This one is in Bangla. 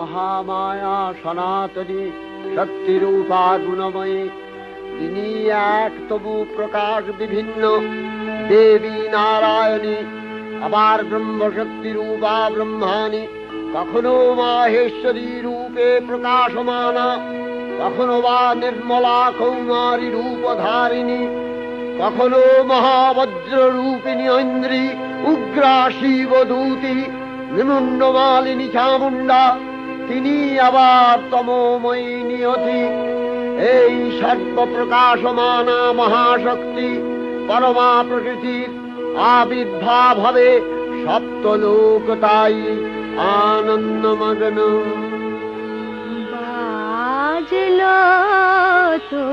মহামায়া সনাতনী শক্তিরূপা গুণময়ী, তিনি এক তবু প্রকাশ বিভিন্ন দেবী নারায়ণী, আবার ব্রহ্মশক্তি রূপা ব্রহ্মাণী, কখনো মাহেশ্বরী রূপে প্রকাশমানা, কখনো বা নির্মলা কৌমারী রূপধারিণী, কখনো মহাবজ্র রূপিণী ঐন্দ্রী, উগ্রা শিবদূতি, নিমুন্ডমালিনী চামুণ্ডা, তিনি আবার তমোময়ী নিয়তি। এই সর্বপ্রকাশমানা মহাশক্তি পরমা প্রকৃতির আবির্ভাব হবে সপ্তলোক, তাই আনন্দমগ্ন। বাজলো তো